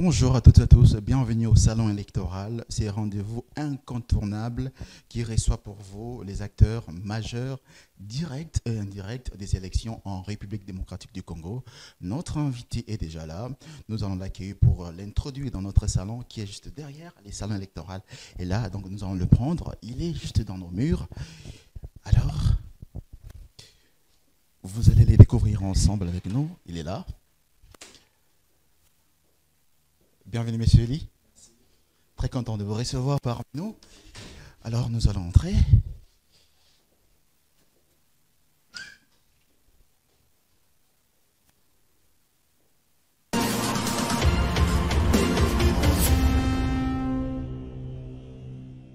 Bonjour à toutes et à tous, bienvenue au salon électoral, ces rendez-vous incontournables qui reçoit pour vous les acteurs majeurs directs et indirects des élections en République démocratique du Congo. Notre invité est déjà là, nous allons l'accueillir pour l'introduire dans notre salon qui est juste derrière les salons électoraux. Et là, donc nous allons le prendre, il est juste dans nos murs. Alors, vous allez les découvrir ensemble avec nous, il est là. Bienvenue, Monsieur Eli. Très content de vous recevoir parmi nous. Alors, nous allons entrer.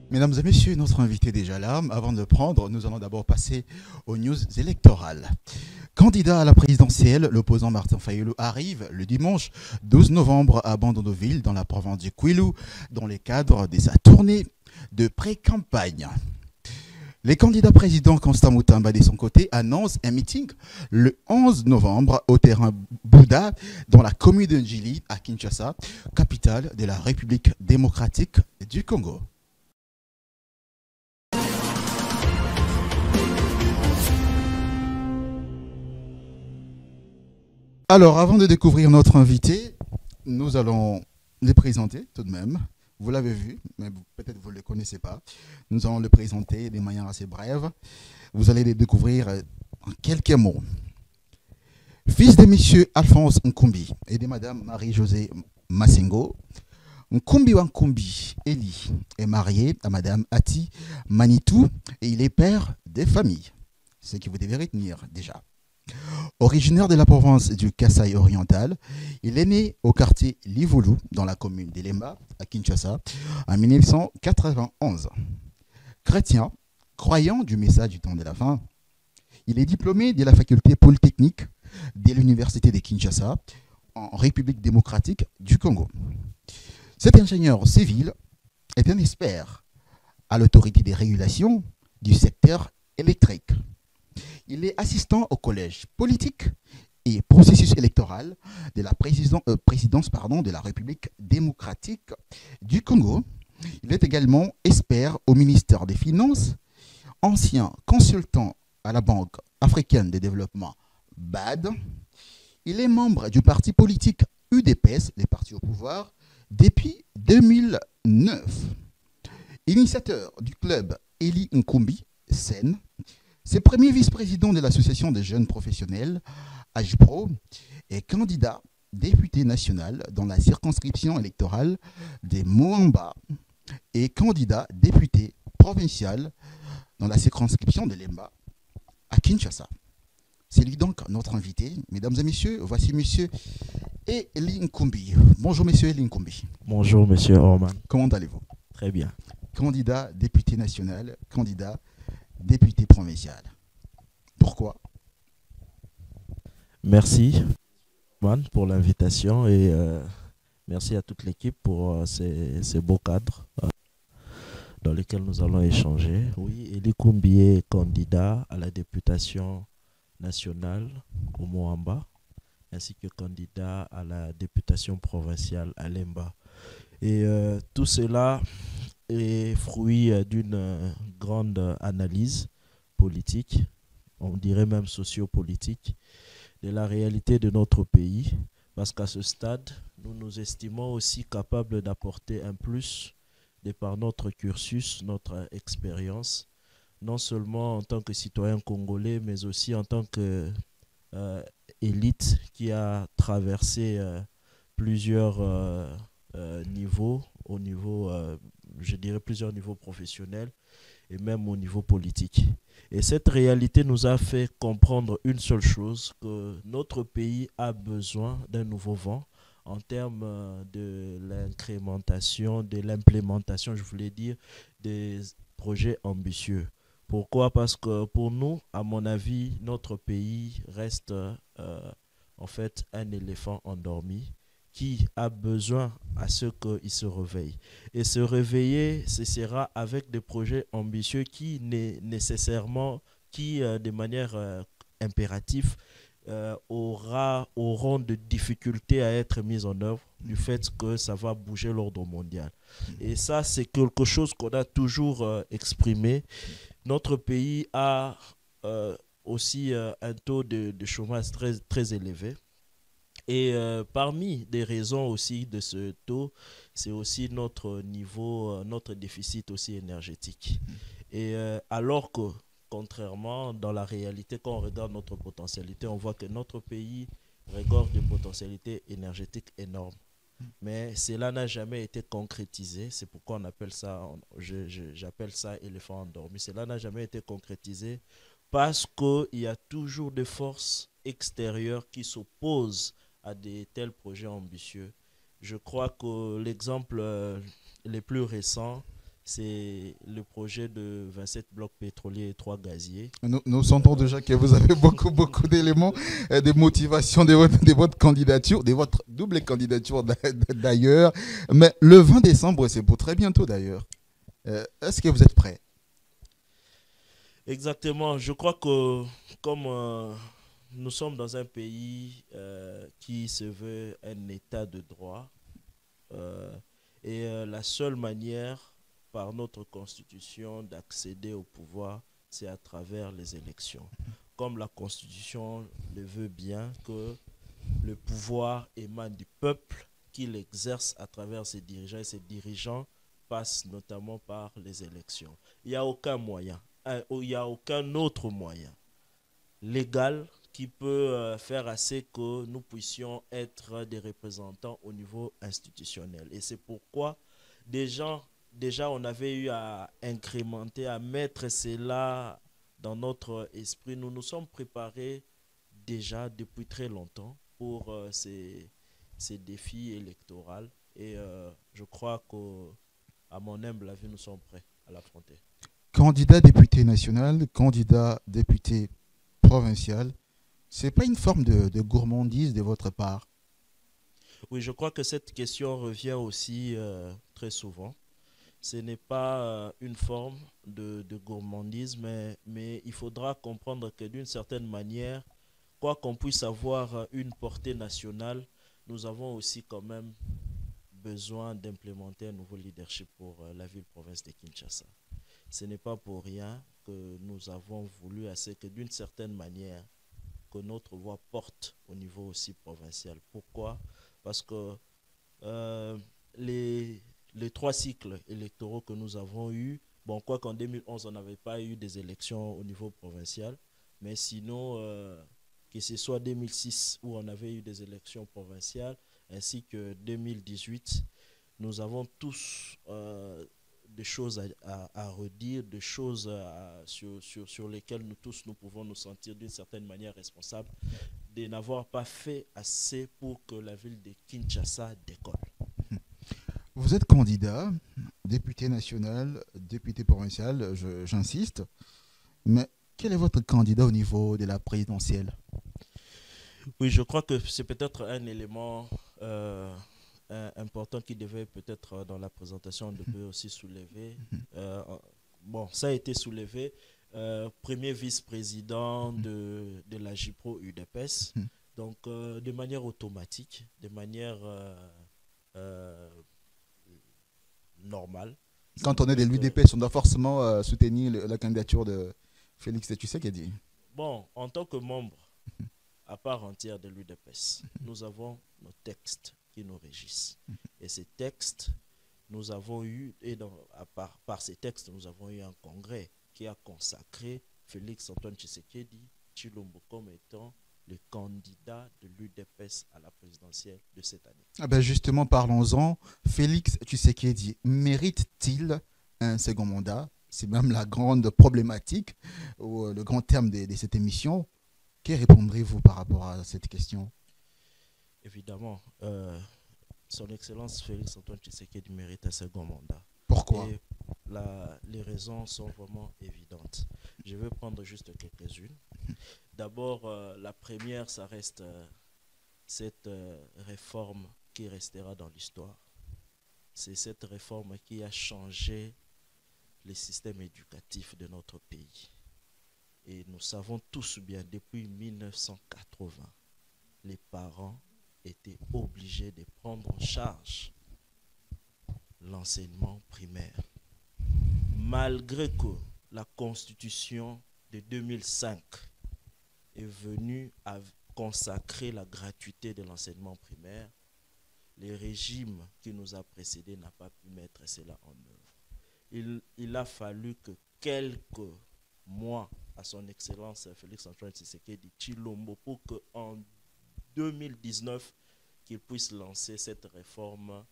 Mesdames et messieurs, notre invité est déjà là. Avant de le prendre, nous allons d'abord passer aux news électorales. Candidat à la présidentielle, l'opposant Martin Fayulu arrive le dimanche 12 novembre à Bandondoville, dans la province du Kwilu, dans le cadre de sa tournée de pré-campagne. Les candidats présidents Constant Mutamba, de son côté, annoncent un meeting le 11 novembre au terrain Bouddha, dans la commune de Njili, à Kinshasa, capitale de la République démocratique du Congo. Alors, avant de découvrir notre invité, nous allons les présenter tout de même. Vous l'avez vu, mais peut-être vous ne le connaissez pas. Nous allons le présenter de manière assez brève. Vous allez les découvrir en quelques mots. Fils de M. Alphonse Nkumbi et de Mme Marie-Josée Massengo, Nkumbi Wankumbi Eli est marié à Mme Ati Manitou et il est père de famille. Ce que vous devez retenir déjà. Originaire de la province du Kasaï oriental, il est né au quartier Livulu, dans la commune d'Elemba, à Kinshasa, en 1991. Chrétien, croyant du message du temps de la fin, il est diplômé de la faculté polytechnique de l'université de Kinshasa, en République démocratique du Congo. Cet ingénieur civil est un expert à l'autorité des régulations du secteur électrique. Il est assistant au collège politique et processus électoral de la présidence de la République démocratique du Congo. Il est également expert au ministère des Finances, ancien consultant à la Banque africaine de développement BAD. Il est membre du parti politique UDPS, les partis au pouvoir, depuis 2009. Initiateur du club Eli Nkumbi, Sen. C'est premier vice-président de l'association des jeunes professionnels, AJPRO, et candidat député national dans la circonscription électorale des Moamba et candidat député provincial dans la circonscription de Lemba à Kinshasa. C'est lui donc notre invité. Mesdames et messieurs, voici monsieur Eli Nkumbi. Bonjour monsieur Eli Nkumbi. Bonjour monsieur Orman. Comment allez-vous? Très bien. Candidat député national, candidat député provincial. Pourquoi? Merci Man pour l'invitation et merci à toute l'équipe pour ces beaux cadres dans lesquels nous allons échanger. Oui, Eli Nkumbi est candidat à la députation nationale au Moamba ainsi que candidat à la députation provinciale à Lemba. Et tout cela est fruit d'une grande analyse politique, on dirait même sociopolitique, de la réalité de notre pays, parce qu'à ce stade, nous nous estimons aussi capables d'apporter un plus de par notre cursus, notre expérience, non seulement en tant que citoyen congolais, mais aussi en tant que élite qui a traversé plusieurs niveaux, au niveau, je dirais plusieurs niveaux professionnels et même au niveau politique. Et cette réalité nous a fait comprendre une seule chose, que notre pays a besoin d'un nouveau vent en termes de l'incrémentation, de l'implémentation, je voulais dire, des projets ambitieux. Pourquoi? Parce que pour nous, à mon avis, notre pays reste en fait un éléphant endormi qui a besoin à ce qu'il se réveille. Et se réveiller, ce sera avec des projets ambitieux qui nécessairement, qui de manière impérative, auront de difficultés à être mises en œuvre du fait que ça va bouger l'ordre mondial. Et ça, c'est quelque chose qu'on a toujours exprimé. Notre pays a aussi un taux de chômage très, très élevé. Et parmi des raisons aussi de ce taux, c'est aussi notre niveau, notre déficit aussi énergétique. Et alors que, contrairement, dans la réalité, quand on regarde notre potentialité, on voit que notre pays regorge de potentialités énergétiques énormes. Mais cela n'a jamais été concrétisé. C'est pourquoi on appelle ça, j'appelle ça éléphant endormi. Cela n'a jamais été concrétisé parce qu'il y a toujours des forces extérieures qui s'opposent à des tels projets ambitieux. Je crois que l'exemple le plus récent, c'est le projet de 27 blocs pétroliers et 3 gaziers. Nous sentons déjà que vous avez beaucoup d'éléments, de motivation de votre candidature, de votre double candidature d'ailleurs. Mais le 20 décembre, c'est pour très bientôt d'ailleurs. Est-ce que vous êtes prêt? Exactement. Je crois que comme nous sommes dans un pays qui se veut un état de droit, euh, et la seule manière par notre constitution d'accéder au pouvoir, c'est à travers les élections. Comme la constitution le veut bien, que le pouvoir émane du peuple, qu'il exerce à travers ses dirigeants, et ses dirigeants passent notamment par les élections. Il n'y a aucun moyen, il n'y a aucun autre moyen légal qui peut faire assez que nous puissions être des représentants au niveau institutionnel. Et c'est pourquoi déjà on avait eu à incrémenter, à mettre cela dans notre esprit. Nous nous sommes préparés déjà depuis très longtemps pour ces défis électoraux. Et je crois qu'à mon humble avis, nous sommes prêts à l'affronter. Candidat député national, candidat député provincial, c'est pas une forme de gourmandise de votre part? Oui, je crois que cette question revient aussi très souvent. Ce n'est pas une forme de gourmandise, mais il faudra comprendre que d'une certaine manière, quoi qu'on puisse avoir une portée nationale, nous avons aussi quand même besoin d'implémenter un nouveau leadership pour la ville-province de Kinshasa. Ce n'est pas pour rien que nous avons voulu assez que d'une certaine manière, que notre voix porte au niveau aussi provincial. Pourquoi? Parce que euh, les, les 3 cycles électoraux que nous avons eus, bon, quoi qu'en 2011, on n'avait pas eu des élections au niveau provincial, mais sinon, que ce soit 2006 où on avait eu des élections provinciales, ainsi que 2018, nous avons tous des choses à redire, des choses sur lesquelles nous tous nous pouvons nous sentir d'une certaine manière responsables de n'avoir pas fait assez pour que la ville de Kinshasa décolle. Vous êtes candidat, député national, député provincial, j'insiste, mais quel est votre candidat au niveau de la présidentielle? Oui, je crois que c'est peut-être un élément important qui devait peut-être dans la présentation, on devait aussi soulever. Euh, bon, ça a été soulevé. Premier vice-président de la JPRO UDPS, donc de manière automatique, de manière euh, normale. Quand on est de C'est-à-dire que, l'UDPS, on doit forcément soutenir la candidature de Félix Tshisekedi. bon, en tant que membre à part entière de l'UDPS, nous avons nos textes qui nous régissent. Et ces textes, nous avons eu, et par ces textes, nous avons eu un congrès qui a consacré Félix Antoine Tshisekedi Tshilombo comme étant le candidat de l'UDPS à la présidentielle de cette année. Ah ben justement, parlons-en. Félix Tshisekedi mérite-t-il un second mandat? C'est même la grande problématique, ou le grand terme de cette émission. Que répondrez-vous par rapport à cette question? Évidemment, son Excellence Félix Antoine Tshisekedi mérite un second mandat. Pourquoi? Et les raisons sont vraiment évidentes. Je vais prendre juste quelques-unes. D'abord, la première, ça reste cette réforme qui restera dans l'histoire. C'est cette réforme qui a changé les systèmes éducatifs de notre pays. Et nous savons tous bien, depuis 1980, les parents étaient obligés de prendre en charge l'enseignement primaire. Malgré que la Constitution de 2005 est venue à consacrer la gratuité de l'enseignement primaire, le régime qui nous a précédés n'a pas pu mettre cela en œuvre. Il a fallu que quelques mois à son Excellence Félix-Antoine Tshisekedi Tshilombo pour qu'en 2019, qu'il puisse lancer cette réforme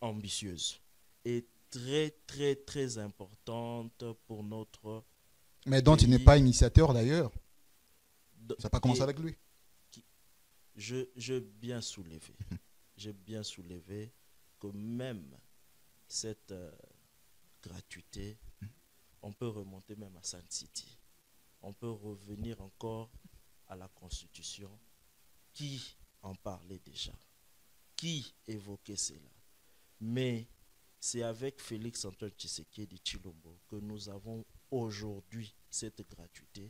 ambitieuse et très, très, très importante pour notre Mais dont il n'est pas initiateur d'ailleurs. Ça n'a pas commencé avec lui. J'ai bien soulevé. J'ai bien soulevé que même cette gratuité, on peut remonter même à Sun City. On peut revenir encore à la Constitution. Qui en parlait déjà? Qui évoquait cela? Mais c'est avec Félix-Antoine Tshisekedi Tshilombo que nous avons aujourd'hui cette gratuité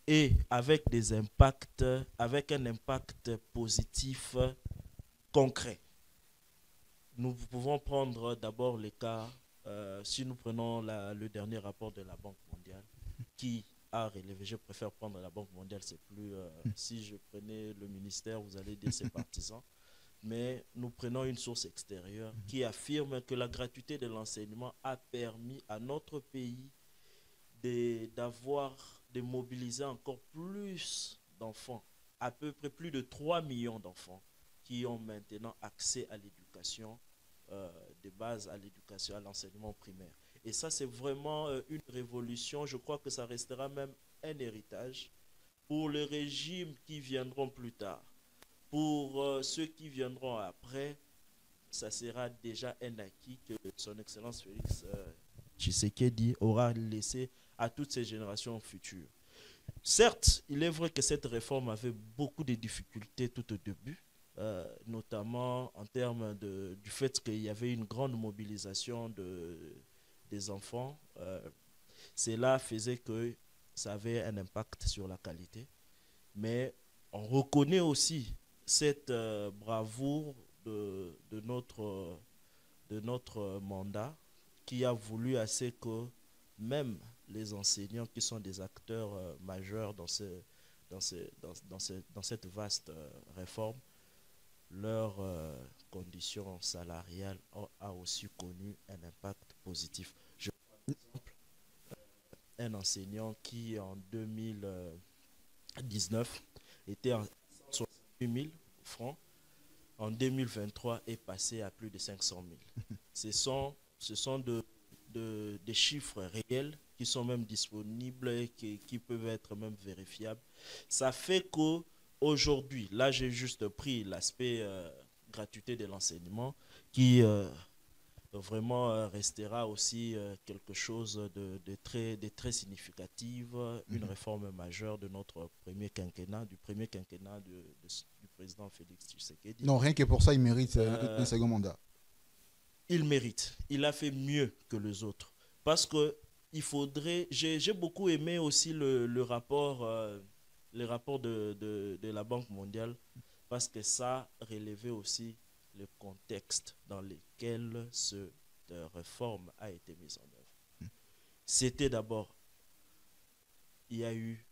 et avec des impacts, avec un impact positif concret. Nous pouvons prendre d'abord les cas, si nous prenons le dernier rapport de la Banque mondiale, qui a relevé, je préfère prendre la Banque mondiale, c'est plus, si je prenais le ministère, vous allez dire c'est partisan, mais nous prenons une source extérieure qui affirme que la gratuité de l'enseignement a permis à notre pays de mobiliser encore plus d'enfants, à peu près plus de 3 millions d'enfants qui ont maintenant accès à l'éducation de base, à l'éducation, à l'enseignement primaire. Et ça, c'est vraiment une révolution. Je crois que ça restera même un héritage pour les régimes qui viendront plus tard. Pour ceux qui viendront après, ça sera déjà un acquis que son Excellence Félix Tshisekedi aura laissé à toutes ces générations futures. Certes, il est vrai que cette réforme avait beaucoup de difficultés tout au début, notamment en termes du fait qu'il y avait une grande mobilisation des enfants. Cela faisait que ça avait un impact sur la qualité. Mais on reconnaît aussi cette bravoure de notre mandat qui a voulu assez que même les enseignants qui sont des acteurs majeurs dans cette vaste réforme, leur condition salariale a aussi connu un impact positif. Je prends par exemple un enseignant qui en 2019 était à 168 000 francs, en 2023 est passé à plus de 500 000. Ce sont des chiffres réels qui sont même disponibles et qui peuvent être même vérifiables. Ça fait qu'aujourd'hui, là j'ai juste pris l'aspect gratuité de l'enseignement qui vraiment restera aussi quelque chose de très significatif, une réforme majeure de notre premier quinquennat, du président Félix Tshisekedi. Non, rien que pour ça, il mérite un second mandat. Il mérite. Il a fait mieux que les autres. Parce que il faudrait... J'ai beaucoup aimé aussi le rapport de la Banque mondiale, parce que ça relevait aussi le contexte dans lequel cette réforme a été mise en œuvre. C'était d'abord, il y a eu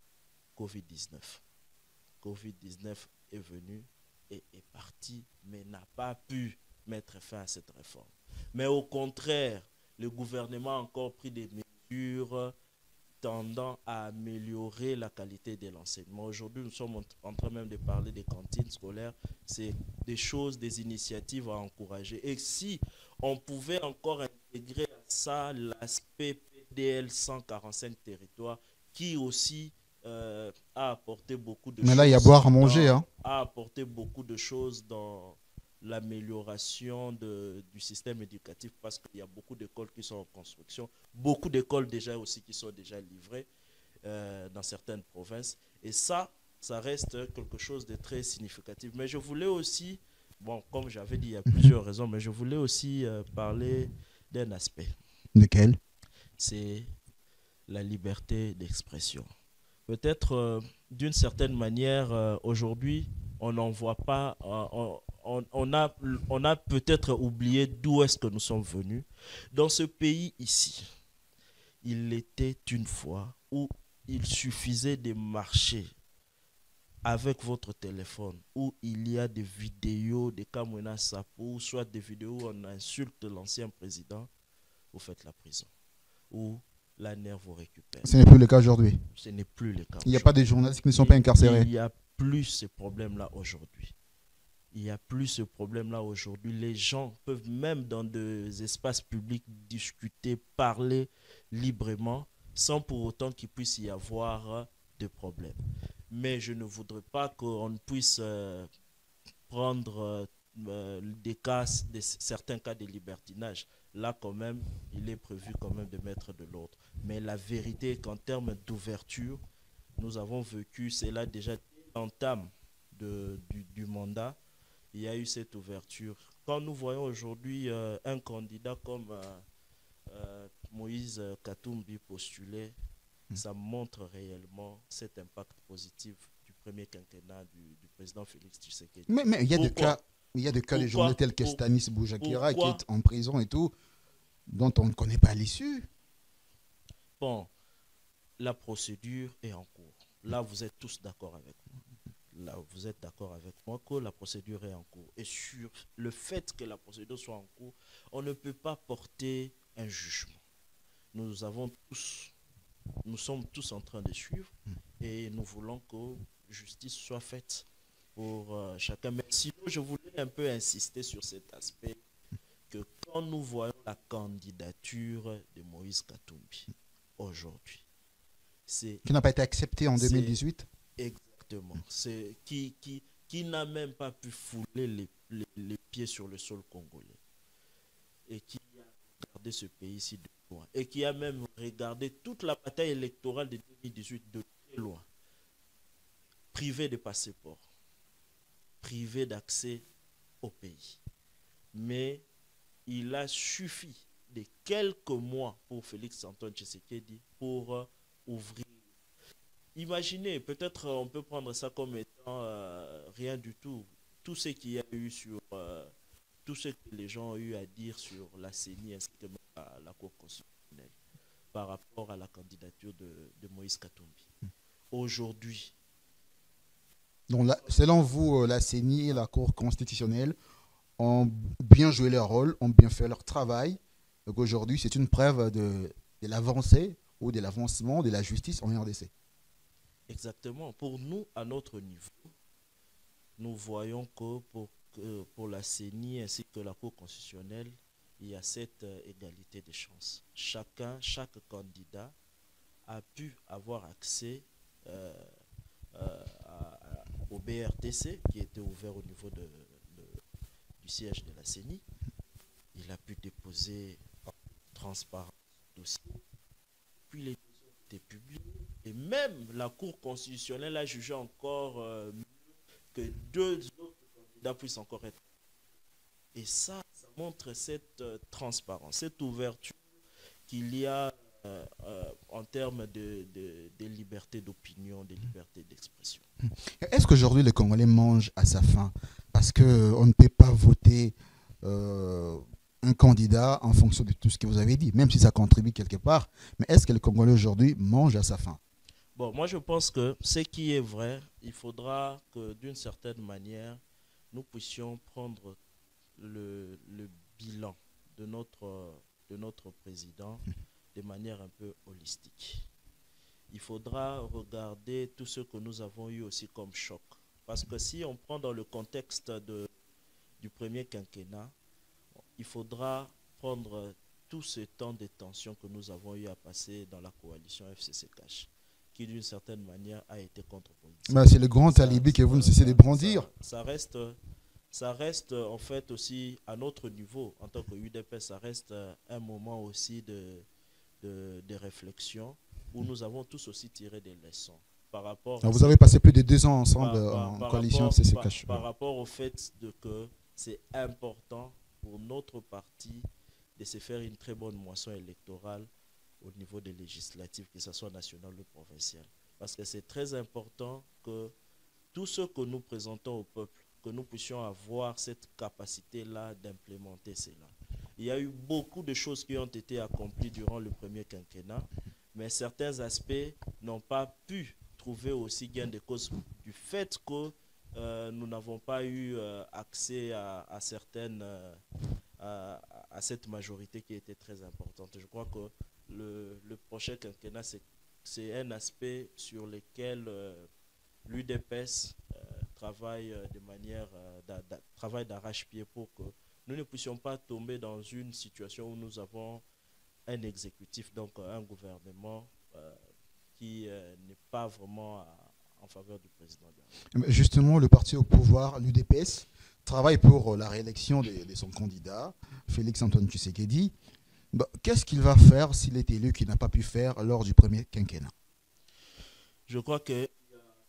Covid-19. Covid-19 est venu et est parti, mais n'a pas pu mettre fin à cette réforme. Mais au contraire, le gouvernement a encore pris des mesures tendant à améliorer la qualité de l'enseignement. Aujourd'hui, nous sommes en train même de parler des cantines scolaires. C'est des choses, des initiatives à encourager. Et si on pouvait encore intégrer à ça l'aspect PDL 145 territoires, qui aussi a apporté beaucoup de choses. Mais là, il y a boire à manger. A apporté beaucoup de choses dans l'amélioration du système éducatif, parce qu'il y a beaucoup d'écoles qui sont en construction, beaucoup d'écoles déjà aussi qui sont déjà livrées dans certaines provinces. Et ça reste quelque chose de très significatif. Mais je voulais aussi, bon, comme j'avais dit, il y a plusieurs raisons, mais je voulais aussi parler d'un aspect. Lequel? C'est la liberté d'expression. Peut-être d'une certaine manière, aujourd'hui, on n'en voit pas, on a peut-être oublié d'où est-ce que nous sommes venus. Dans ce pays ici, il était une fois où il suffisait de marcher avec votre téléphone, où il y a des vidéos de Kamwena Sapo, soit des vidéos où on insulte l'ancien président, vous faites la prison, ou la nerf vous récupère. Ce n'est plus le cas aujourd'hui. Ce n'est plus le cas. Il n'y a pas de journalistes qui ne sont pas incarcérés. Il n'y a plus ce problème-là aujourd'hui. Il n'y a plus ce problème-là aujourd'hui. Les gens peuvent même dans des espaces publics discuter, parler librement, sans pour autant qu'il puisse y avoir de problèmes. Mais je ne voudrais pas qu'on ne puisse prendre certains cas de libertinage. Là, quand même, il est prévu quand même de mettre de l'ordre. Mais la vérité est qu'en termes d'ouverture, nous avons vécu, c'est là déjà l'entame du mandat, il y a eu cette ouverture. Quand nous voyons aujourd'hui un candidat comme Moïse Katumbi postuler, ça montre réellement cet impact positif du premier quinquennat du président Félix Tshisekedi. Mais il y a des cas, de journaux tels que Stanis Boujakira qui est en prison et tout, dont on ne connaît pas l'issue. Bon, la procédure est en cours. Là, vous êtes tous d'accord avec moi. Là, vous êtes d'accord avec moi que la procédure est en cours. Et sur le fait que la procédure soit en cours, on ne peut pas porter un jugement. Nous sommes tous en train de suivre et nous voulons que justice soit faite pour chacun. Mais sinon, je voulais un peu insister sur cet aspect que quand nous voyons la candidature de Moïse Katumbi aujourd'hui, qui n'a pas été acceptée en 2018. Exactement. C'est qui n'a même pas pu fouler les pieds sur le sol congolais et qui a regardé ce pays-ci de loin et qui a même regardé toute la bataille électorale de 2018 de très loin, privé de passeport, privé d'accès au pays. Mais il a suffi de quelques mois pour Félix Antoine Tshisekedi pour ouvrir. Imaginez, peut-être on peut prendre ça comme étant rien du tout. Tout ce qu'il y a eu sur, tout ce que les gens ont eu à dire sur la CENI ainsi que la Cour constitutionnelle par rapport à la candidature de Moïse Katumbi. Aujourd'hui. Donc, selon vous, la CENI et la Cour constitutionnelle ont bien joué leur rôle, ont bien fait leur travail. Donc aujourd'hui, c'est une preuve de l'avancée ou de l'avancement de la justice en RDC. Exactement. Pour nous, à notre niveau, nous voyons que pour la CENI ainsi que la Cour constitutionnelle, il y a cette égalité de chances. Chaque candidat a pu avoir accès au BRTC qui était ouvert au niveau du siège de la CENI. Il a pu déposer en transparence le dossier. Puis les dossiers ont été publiés. Et même la Cour constitutionnelle a jugé encore que deux autres candidats puissent encore être. Et ça montre cette transparence, cette ouverture qu'il y a en termes de liberté d'opinion, de liberté d'expression. Est-ce qu'aujourd'hui le Congolais mange à sa faim? Parce qu'on ne peut pas voter un candidat en fonction de tout ce que vous avez dit, même si ça contribue quelque part. Mais est-ce que le Congolais aujourd'hui mange à sa faim? Bon, moi je pense que ce qui est vrai, il faudra que d'une certaine manière, nous puissions prendre le bilan de notre président de manière un peu holistique. Il faudra regarder tout ce que nous avons eu aussi comme choc. Parce que si on prend dans le contexte du premier quinquennat, il faudra prendre tout ce temps de tension que nous avons eu à passer dans la coalition FCC-CACH, qui d'une certaine manière a été contre-politique. Bah, c'est le grand alibi que vous ne cessez de brandir. Ça reste en fait aussi à notre niveau, en tant que UDP, ça reste un moment aussi de réflexion où nous avons tous aussi tiré des leçons. Par rapport vous avez passé plus de 2 ans ensemble en coalition FCC-CACH. Par rapport au fait que c'est important pour notre parti de se faire une très bonne moisson électorale au niveau des législatives, que ce soit national ou provincial. Parce que c'est très important que tout ce que nous présentons au peuple, que nous puissions avoir cette capacité-là d'implémenter cela. Il y a eu beaucoup de choses qui ont été accomplies durant le premier quinquennat, mais certains aspects n'ont pas pu trouver aussi gain de cause du fait que nous n'avons pas eu accès à certaines, à cette majorité qui était très importante. Je crois que le prochain quinquennat, c'est un aspect sur lequel l'UDPS travaille de manière travaille d'arrache-pied pour que nous ne puissions pas tomber dans une situation où nous avons un exécutif, donc un gouvernement qui n'est pas vraiment en faveur du président de la République. Justement, le parti au pouvoir, l'UDPS, travaille pour la réélection de son candidat, Félix Antoine Tshisekedi. Bah, qu'est-ce qu'il va faire s'il est élu qu'il n'a pas pu faire lors du premier quinquennat? Je crois que,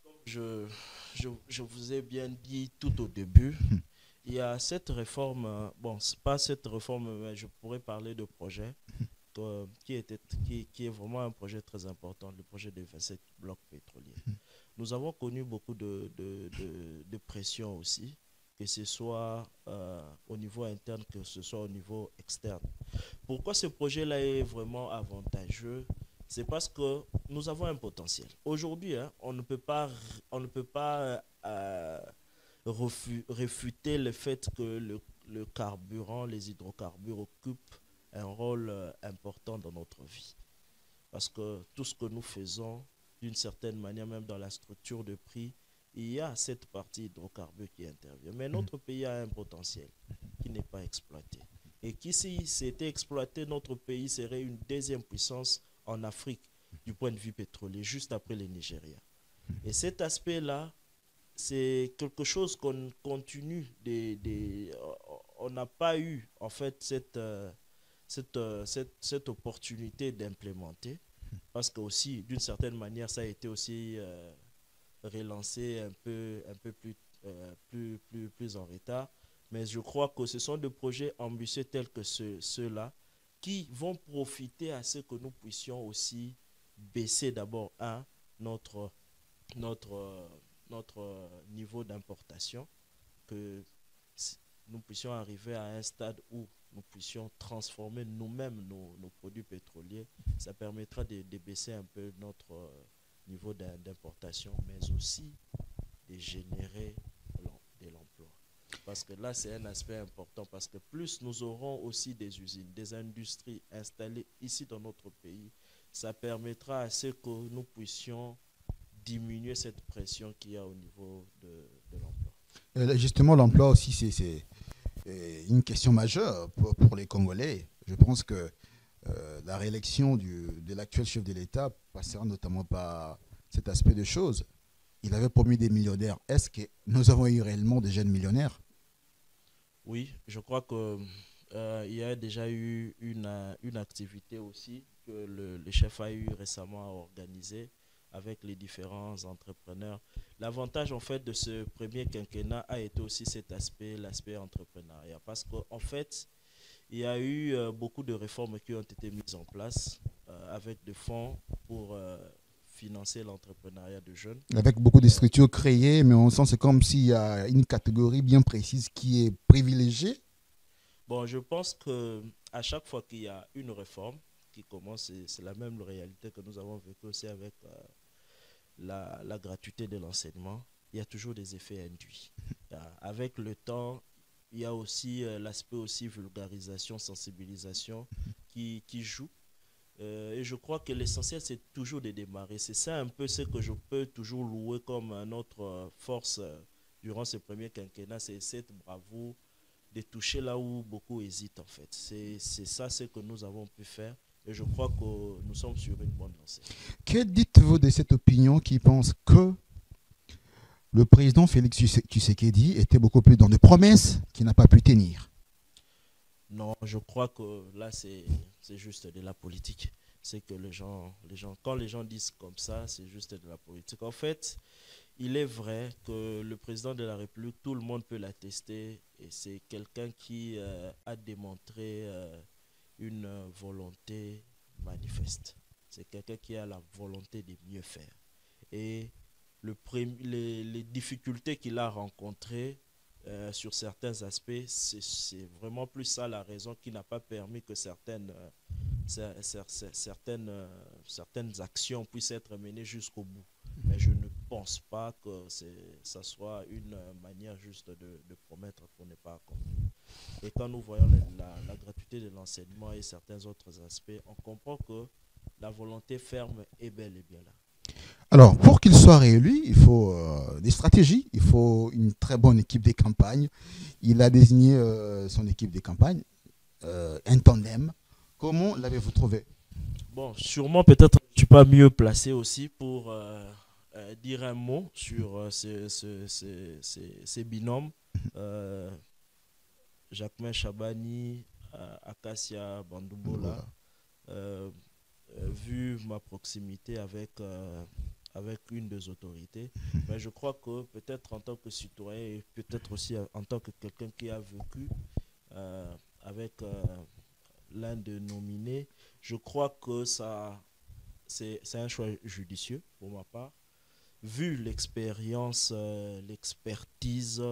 comme je vous ai bien dit tout au début, il y a cette réforme, bon, c'est pas cette réforme, mais je pourrais parler de projet qui est vraiment un projet très important, le projet des 27 blocs pétroliers. Nous avons connu beaucoup de pression aussi, que ce soit au niveau interne, que ce soit au niveau externe. Pourquoi ce projet-là est vraiment avantageux? C'est parce que nous avons un potentiel. Aujourd'hui, hein, on ne peut pas réfuter le fait que le carburant, les hydrocarbures occupent un rôle important dans notre vie. Parce que tout ce que nous faisons, d'une certaine manière, même dans la structure de prix, il y a cette partie hydrocarbures qui intervient. Mais notre pays a un potentiel qui n'est pas exploité. Et qui, si c'était exploité, notre pays serait une deuxième puissance en Afrique du point de vue pétrolier, juste après le Nigeria. Et cet aspect-là, c'est quelque chose qu'on continue on n'a pas eu en fait cette opportunité d'implémenter parce que aussi d'une certaine manière ça a été aussi relancé un peu plus en retard, mais je crois que ce sont des projets ambitieux tels que ceux-là qui vont profiter à ce que nous puissions aussi baisser d'abord notre notre, notre niveau d'importation, que nous puissions arriver à un stade où nous puissions transformer nous-mêmes nos produits pétroliers. Ça permettra de baisser un peu notre niveau d'importation, mais aussi de générer de l'emploi. Parce que là, c'est un aspect important, parce que plus nous aurons aussi des usines, des industries installées ici dans notre pays, ça permettra à ce que nous puissions diminuer cette pression qu'il y a au niveau de l'emploi. Justement, l'emploi aussi, c'est une question majeure pour les Congolais. Je pense que la réélection de l'actuel chef de l'État passera notamment par cet aspect de choses. Il avait promis des millionnaires. Est-ce que nous avons eu réellement des jeunes millionnaires? Oui, je crois que il y a déjà eu une activité aussi que le chef a eu récemment à organiser avec les différents entrepreneurs. L'avantage en fait de ce premier quinquennat a été aussi cet aspect, l'aspect entrepreneuriat. Parce qu'en fait, il y a eu beaucoup de réformes qui ont été mises en place avec des fonds pour financer l'entrepreneuriat de jeunes. Avec beaucoup de structures créées, mais on sent c'est comme s'il y a une catégorie bien précise qui est privilégiée. Bon, je pense que à chaque fois qu'il y a une réforme qui commence, c'est la même réalité que nous avons vécu aussi avec la gratuité de l'enseignement. Il y a toujours des effets induits. Avec le temps, il y a aussi l'aspect aussi vulgarisation, sensibilisation qui joue. Et je crois que l'essentiel, c'est toujours de démarrer. C'est ça un peu ce que je peux toujours louer comme notre force durant ce premier quinquennat, c'est cette bravoure de toucher là où beaucoup hésitent en fait. C'est ça ce que nous avons pu faire et je crois que nous sommes sur une bonne lancée. Que dites-vous de cette opinion qui pense que le président Félix Tshisekedi était beaucoup plus dans des promesses qu'il n'a pas pu tenir? Non, je crois que là, c'est juste de la politique. C'est que quand les gens disent comme ça, c'est juste de la politique. En fait, il est vrai que le président de la République, tout le monde peut l'attester, et c'est quelqu'un qui a démontré une volonté manifeste. C'est quelqu'un qui a la volonté de mieux faire. et les difficultés qu'il a rencontrées sur certains aspects, c'est vraiment plus ça la raison qui n'a pas permis que certaines actions puissent être menées jusqu'au bout. Mais je ne pense pas que ça soit une manière juste de promettre pour ne pas accomplir. Et quand nous voyons la gratuité de l'enseignement et certains autres aspects, on comprend que la volonté ferme est bel et bien là. Alors, pour qu'il soit réélu, il faut des stratégies, il faut une très bonne équipe de campagne. Il a désigné son équipe de campagne, un tandem. Comment l'avez-vous trouvé? Bon, sûrement peut-être je ne suis pas mieux placé aussi pour dire un mot sur ces binômes. Euh, Jacquemain Chabani, Acacia Bandoubola. Voilà. Euh, Vu ma proximité avec une des autorités, mais je crois que peut-être en tant que citoyen et peut-être aussi en tant que quelqu'un qui a vécu avec l'un de nominés, je crois que c'est un choix judicieux pour ma part, vu l'expérience, l'expertise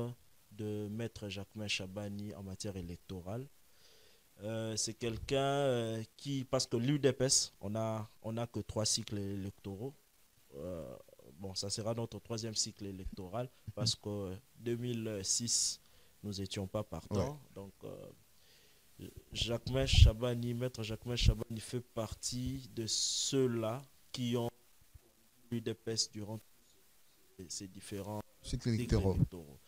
de Maître Jacquemain Chabani en matière électorale. C'est quelqu'un qui, parce que l'UDPS, on a que 3 cycles électoraux. Euh, bon, ça sera notre 3e cycle électoral parce que 2006, nous n'étions pas Ouais. partants. Donc, Jacquemain Chabani, Maître Jacquemain Chabani fait partie de ceux-là qui ont l'UDPS durant ces différents Cycle cycles électoral. électoraux.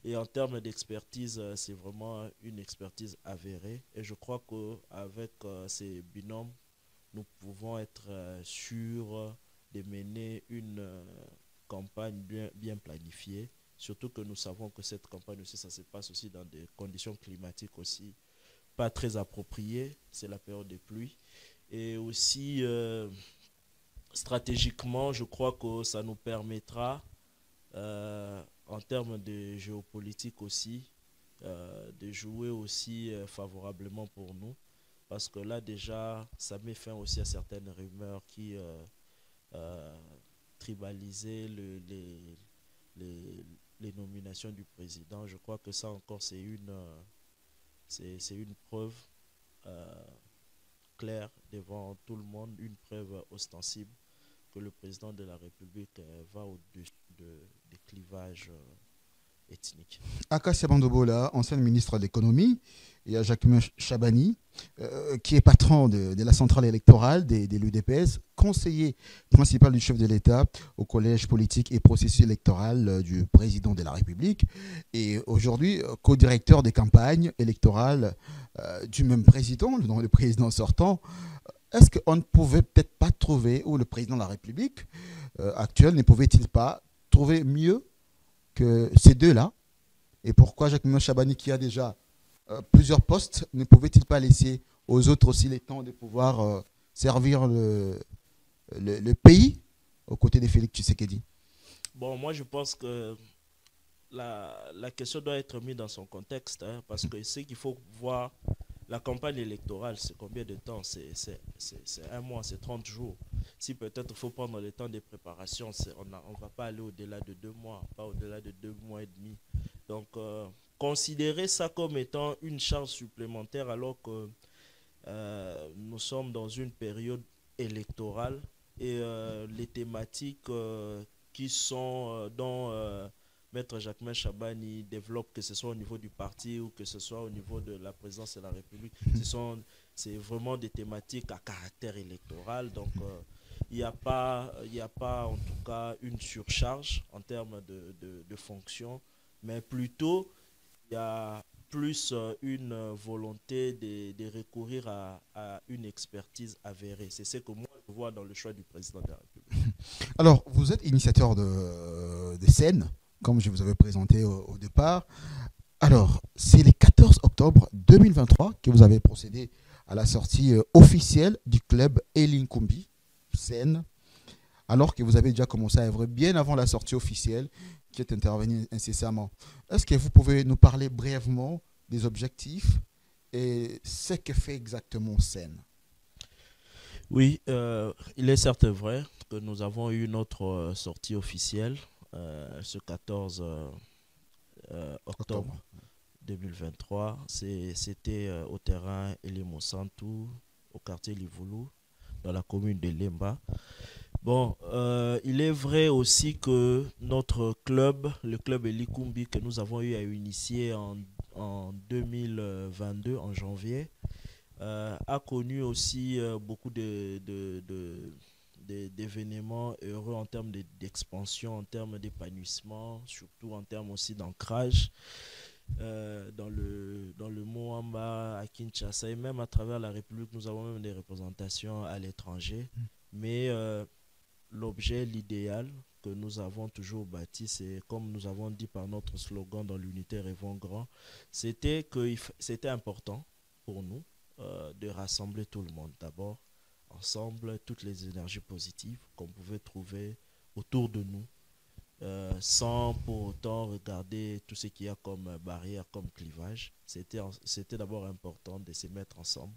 Et en termes d'expertise, c'est vraiment une expertise avérée. Et je crois qu'avec ces binômes, nous pouvons être sûrs de mener une campagne bien planifiée. Surtout que nous savons que cette campagne aussi, ça se passe aussi dans des conditions climatiques aussi pas très appropriées. C'est la période des pluies. Et aussi, stratégiquement, je crois que ça nous permettra en termes de géopolitique aussi, de jouer aussi favorablement pour nous. Parce que là, déjà, ça met fin aussi à certaines rumeurs qui euh, tribalisaient les nominations du président. Je crois que ça encore, c'est une preuve euh, claire devant tout le monde, une preuve ostensible que le président de la République va au-dessus des clivages ethniques. Acacia Bandobola, ancien ministre de l'économie, et à Jacquemain Chabani, qui est patron de la centrale électorale de l'UDPS, conseiller principal du chef de l'État au collège politique et processus électoral du président de la République, et aujourd'hui co-directeur des campagnes électorales du même président, le président sortant. Est-ce qu'on ne pouvait peut-être pas trouver, ou le président de la République actuel ne pouvait-il pas trouver mieux que ces deux-là? Et pourquoi Jacques Chabani, qui a déjà plusieurs postes, ne pouvait-il pas laisser aux autres aussi les temps de pouvoir servir le pays aux côtés de Félix Tshisekedi? Bon, moi je pense que la question doit être mise dans son contexte, hein, parce que c'est qu'il faut voir la campagne électorale, c'est combien de temps? C'est un mois, c'est 30 jours. Si peut-être il faut prendre le temps de préparation, on ne va pas aller au-delà de 2 mois, pas au-delà de 2 mois et demi. Donc, considérer ça comme étant une charge supplémentaire alors que nous sommes dans une période électorale et les thématiques qui sont dont Maître Jacquemain Chabani développe, que ce soit au niveau du parti ou que ce soit au niveau de la présidence de la République, c'est vraiment des thématiques à caractère électoral. Donc, il n'y a pas en tout cas une surcharge en termes de fonction, mais plutôt il y a plus une volonté de recourir à une expertise avérée. C'est ce que moi je vois dans le choix du président de la République. Alors, vous êtes initiateur de scène, comme je vous avais présenté au départ. Alors, c'est le 14 octobre 2023 que vous avez procédé à la sortie officielle du club Elinkumbi, scène, alors que vous avez déjà commencé à œuvrer bien avant la sortie officielle qui est intervenue incessamment. Est-ce que vous pouvez nous parler brièvement des objectifs et ce que fait exactement scène? Oui, il est certes vrai que nous avons eu notre sortie officielle ce 14 Octobre. octobre 2023. C'était au terrain Elimo Santu, au quartier Livoulou, dans la commune de Lemba. Bon, il est vrai aussi que notre club, le club Elikumbi que nous avons eu à initier en 2022, en janvier, a connu aussi beaucoup d'événements heureux en termes d'expansion, en termes d'épanouissement, surtout en termes aussi d'ancrage dans le Moamba, à Kinshasa et même à travers la République. Nous avons même des représentations à l'étranger. Mais l'objet, l'idéal que nous avons toujours bâti, c'est comme nous avons dit par notre slogan dans l'unité Rêvons Grand, c'était important pour nous de rassembler tout le monde. D'abord, ensemble, toutes les énergies positives qu'on pouvait trouver autour de nous, sans pour autant regarder tout ce qu'il y a comme barrière, comme clivage. C'était d'abord important de se mettre ensemble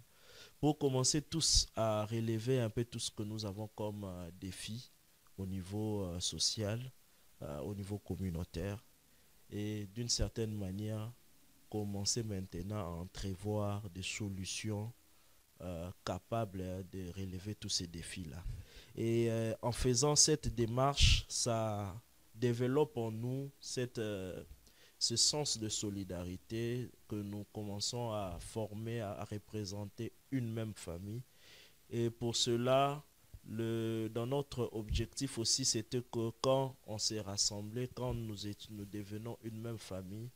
pour commencer tous à relever un peu tout ce que nous avons comme défi au niveau social, au niveau communautaire et d'une certaine manière commencer maintenant à entrevoir des solutions capables de relever tous ces défis-là. Et en faisant cette démarche, ça développe en nous ce sens de solidarité que nous commençons à former, à représenter une même famille. Et pour cela, dans notre objectif aussi, c'était que quand on s'est rassemblés, quand nous devenons une même famille,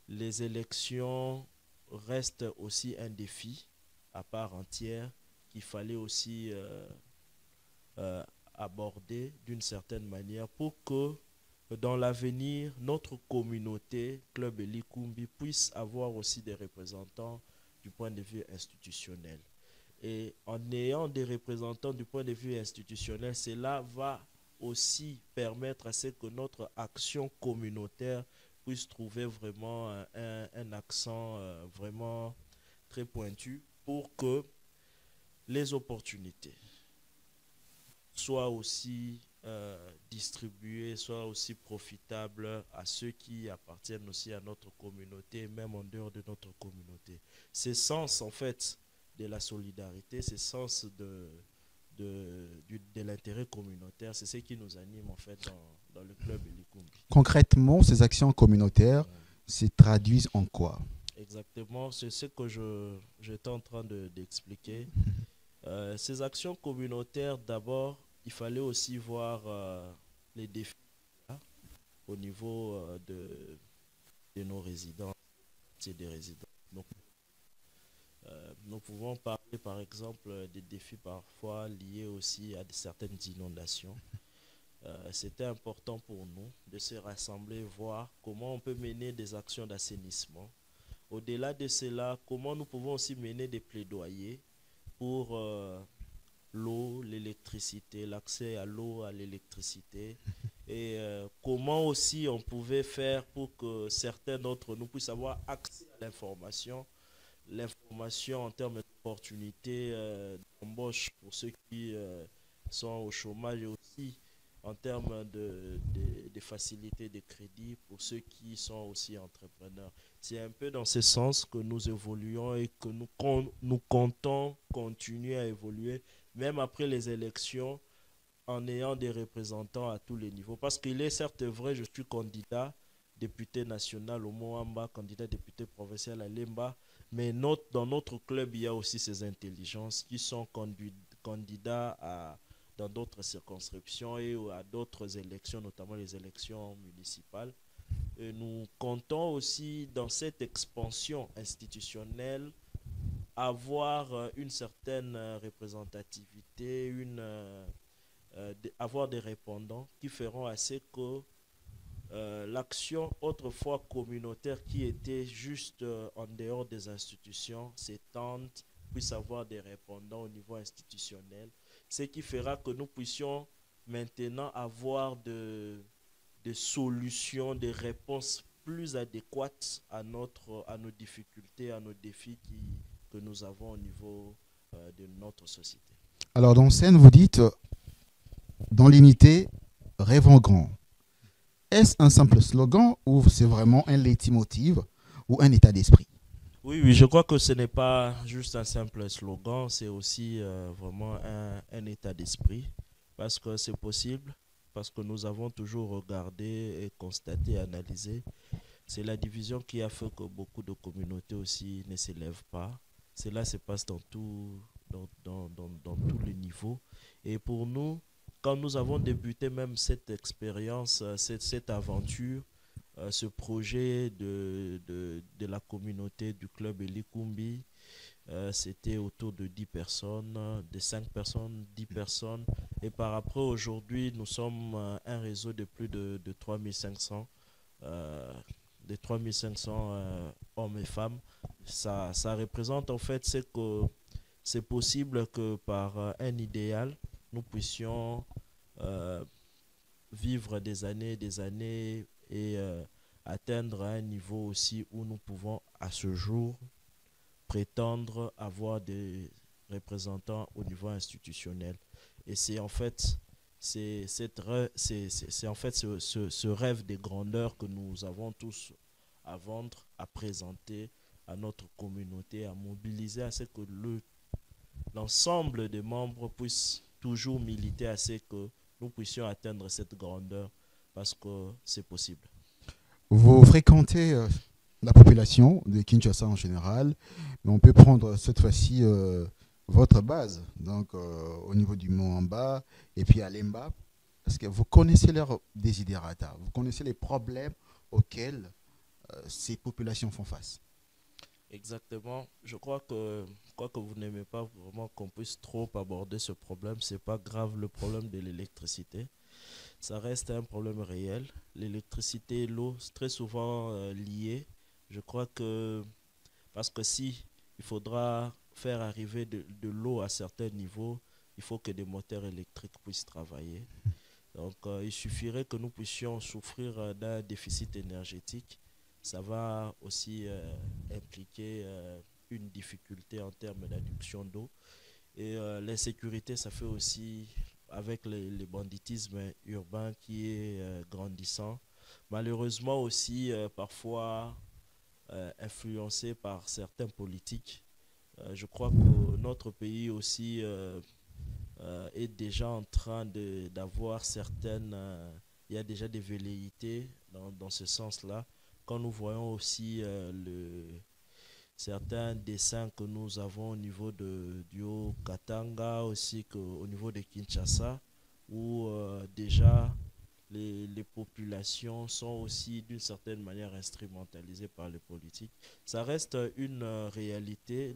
les élections restent aussi un défi à part entière qu'il fallait aussi euh, aborder d'une certaine manière pour que dans l'avenir, notre communauté, Club Elikumbi, puisse avoir aussi des représentants du point de vue institutionnel. Et en ayant des représentants du point de vue institutionnel, cela va aussi permettre à ce que notre action communautaire puisse trouver vraiment un accent vraiment très pointu pour que les opportunités soit aussi distribué, soit aussi profitable à ceux qui appartiennent aussi à notre communauté, même en dehors de notre communauté. C'est sens en fait de la solidarité, c'est sens de l'intérêt communautaire, c'est ce qui nous anime en fait dans le club Elikumbi. Concrètement, ces actions communautaires se traduisent en quoi? Exactement, c'est ce que j'étais en train d'expliquer. Ces actions communautaires, d'abord, il fallait aussi voir les défis hein, au niveau de nos résidents et des résidents. Donc, nous pouvons parler par exemple des défis parfois liés aussi à certaines inondations. C'était important pour nous de se rassembler, voir comment on peut mener des actions d'assainissement. Au-delà de cela, comment nous pouvons aussi mener des plaidoyers pour l'eau, l'électricité, l'accès à l'eau, à l'électricité et comment aussi on pouvait faire pour que certains d'entre nous puissent avoir accès à l'information en termes d'opportunités d'embauche pour ceux qui sont au chômage et aussi en termes de facilités de crédit pour ceux qui sont aussi entrepreneurs. C'est un peu dans ce sens que nous évoluons et que nous comptons continuer à évoluer même après les élections en ayant des représentants à tous les niveaux. Parce qu'il est certes vrai, je suis candidat député national au Moamba, candidat député provincial à Lemba, mais dans notre club, il y a aussi ces intelligences qui sont candidats dans d'autres circonscriptions et à d'autres élections, notamment les élections municipales. Et nous comptons aussi dans cette expansion institutionnelle avoir une certaine représentativité, avoir des répondants qui feront assez que l'action autrefois communautaire qui était juste en dehors des institutions s'étende, puisse avoir des répondants au niveau institutionnel, ce qui fera que nous puissions maintenant avoir des solutions, des réponses plus adéquates à nos difficultés, à nos défis que nous avons au niveau de notre société. Alors, dans scène, vous dites, dans l'unité, rêvons grand. Est-ce un simple slogan ou c'est vraiment un leitmotiv ou un état d'esprit? Oui, oui, je crois que ce n'est pas juste un simple slogan, c'est aussi vraiment un état d'esprit, parce que c'est possible, parce que nous avons toujours regardé et constaté, analysé. C'est la division qui a fait que beaucoup de communautés aussi ne s'élèvent pas. Cela se passe dans dans tous les niveaux. Et pour nous, quand nous avons débuté même cette expérience, cette aventure, ce projet de la communauté du club Elikumbi, c'était autour de 10 personnes, de 5 personnes, 10 personnes. Et par après, aujourd'hui, nous sommes un réseau de plus de 3500, euh, de 3500 hommes et femmes. Ça représente en fait ce que c'est possible que par un idéal, nous puissions euh, vivre des années et atteindre un niveau aussi où nous pouvons à ce jour prétendre avoir des représentants au niveau institutionnel. Et c'est en fait, c'est en fait ce rêve des grandeurs que nous avons tous à vendre, à présenter à notre communauté, à mobiliser à ce que l'ensemble des membres puissent toujours militer à ce que nous puissions atteindre cette grandeur parce que c'est possible. Vous fréquentez la population de Kinshasa en général, mais on peut prendre cette fois-ci votre base, donc au niveau du mont en bas et puis à Lemba, parce que vous connaissez leurs desiderata, vous connaissez les problèmes auxquels ces populations font face. Exactement. Je crois que quoi que vous n'aimez pas vraiment qu'on puisse trop aborder ce problème, c'est pas grave le problème de l'électricité. Ça reste un problème réel. L'électricité et l'eau, c'est très souvent lié. Je crois que parce que si il faudra faire arriver de l'eau à certains niveaux, il faut que des moteurs électriques puissent travailler. Donc, il suffirait que nous puissions souffrir d'un déficit énergétique. Ça va aussi impliquer une difficulté en termes d'adduction d'eau. Et l'insécurité, ça fait aussi, avec les banditismes urbains qui est grandissant, malheureusement aussi parfois influencé par certains politiques. Je crois que notre pays aussi est déjà en train d'avoir certaines... il y a déjà des velléités dans ce sens-là. Quand nous voyons aussi certains dessins que nous avons au niveau du Haut-Katanga, aussi qu'au niveau de Kinshasa, où déjà les populations sont aussi d'une certaine manière instrumentalisées par les politiques. Ça reste une réalité,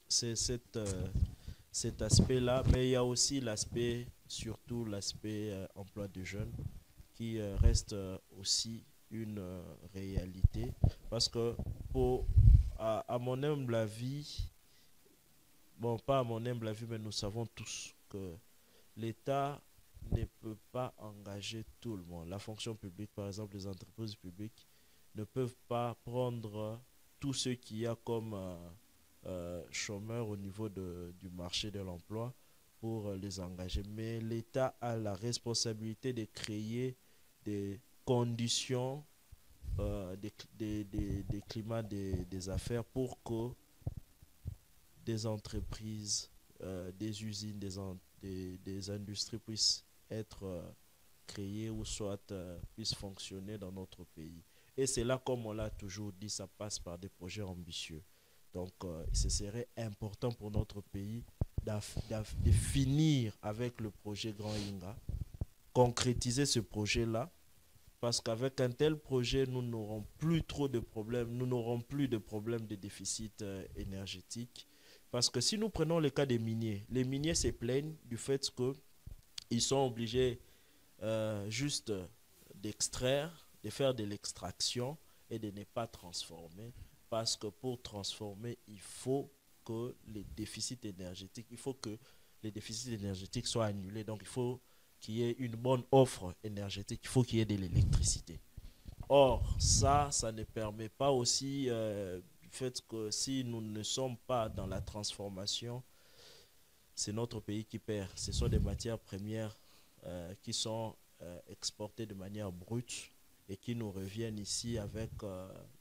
c'est cet aspect-là, mais il y a aussi l'aspect, surtout l'aspect emploi de jeunes, qui reste aussi une réalité. Parce que à mon humble avis, bon, pas à mon humble avis, mais nous savons tous que l'État ne peut pas engager tout le monde. La fonction publique, par exemple, les entreprises publiques ne peuvent pas prendre tout ce qu'il y a comme chômeurs au niveau du marché de l'emploi pour les engager. Mais l'État a la responsabilité de créer des conditions, des climats des affaires pour que des entreprises, des usines, des industries puissent être créées ou soit puissent fonctionner dans notre pays. Et c'est là, comme on l'a toujours dit, ça passe par des projets ambitieux. Donc, ce serait important pour notre pays de finir avec le projet Grand Inga, concrétiser ce projet-là, parce qu'avec un tel projet, nous n'aurons plus trop de problèmes, nous n'aurons plus de problèmes de déficit énergétique. Parce que si nous prenons le cas des miniers, les miniers se plaignent du fait qu'ils sont obligés juste d'extraire, de faire de l'extraction et de ne pas transformer. Parce que pour transformer, il faut que les déficits énergétiques, il faut que les déficits énergétiques soient annulés. Donc il faut qu'il y ait une bonne offre énergétique, il faut qu'il y ait de l'électricité. Or, ça ne permet pas aussi du fait que si nous ne sommes pas dans la transformation, c'est notre pays qui perd. Ce sont des matières premières qui sont exportées de manière brute et qui nous reviennent ici avec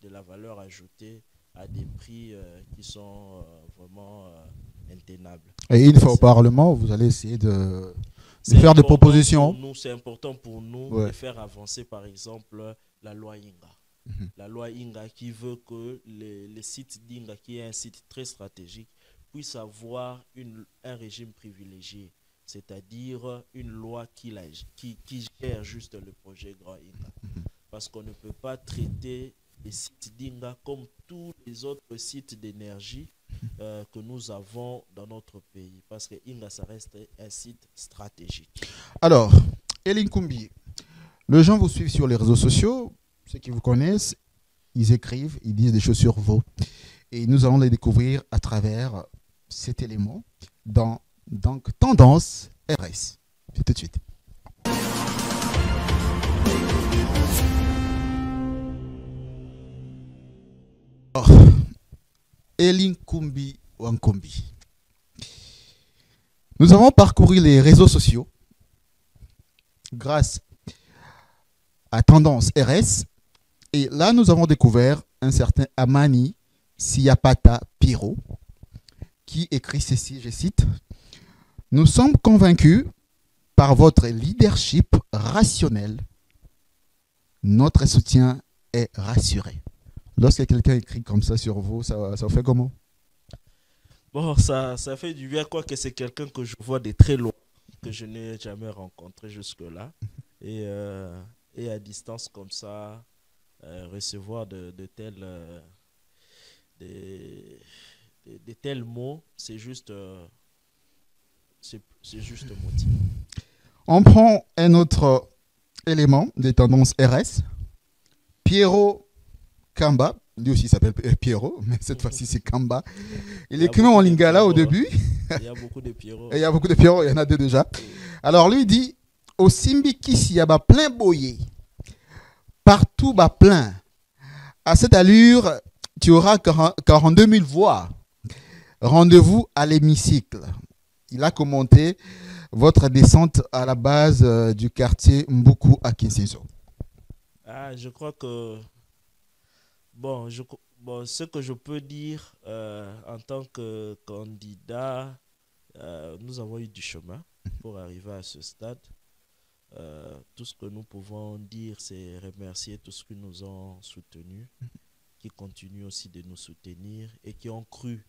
de la valeur ajoutée à des prix qui sont vraiment intenables. Et une fois au Parlement, vous allez essayer de faire des propositions. C'est important pour nous de faire avancer, par exemple, la loi Inga. La loi Inga qui veut que les sites d'Inga, qui est un site très stratégique, puissent avoir un régime privilégié, c'est-à-dire une loi qui gère juste le projet Grand Inga. Parce qu'on ne peut pas traiter les sites d'Inga comme tous les autres sites d'énergie que nous avons dans notre pays. Parce que Inga, ça reste un site stratégique. Alors, Elie Nkumbi, les gens vous suivent sur les réseaux sociaux. Ceux qui vous connaissent, ils écrivent, ils disent des choses sur vous. Et nous allons les découvrir à travers cet élément dans donc, Tendance RS. C'est tout de suite. Elie Nkumbi Wankumbi. Nous avons parcouru les réseaux sociaux grâce à Tendance RS. Et là, nous avons découvert un certain Amani Siapata Piro qui écrit ceci, je cite, « Nous sommes convaincus par votre leadership rationnel. Notre soutien est rassuré. » Lorsque quelqu'un écrit comme ça sur vous, ça vous fait comment? Bon, ça fait du bien, quoi que c'est quelqu'un que je vois de très loin, que je n'ai jamais rencontré jusque-là. Et à distance comme ça, recevoir de tels mots, c'est juste motivant. On prend un autre élément des tendances RS. Pierrot Kamba, lui aussi s'appelle Pierrot, mais cette fois-ci c'est Kamba. Il écrit en lingala au début. Il y a beaucoup de Pierrot. Il y a beaucoup de Pierrot, il y en a deux déjà. Alors lui dit, au Simbi Kissi, il y a plein boyer. Partout, bas plein. À cette allure, tu auras 42 000 voix. Rendez-vous à l'hémicycle. Il a commenté votre descente à la base du quartier Mbuku à Kinshasa. Ah, je crois que... Bon, ce que je peux dire en tant que candidat, nous avons eu du chemin pour arriver à ce stade. Tout ce que nous pouvons dire, c'est remercier tous ceux qui nous ont soutenus, qui continuent aussi de nous soutenir et qui ont cru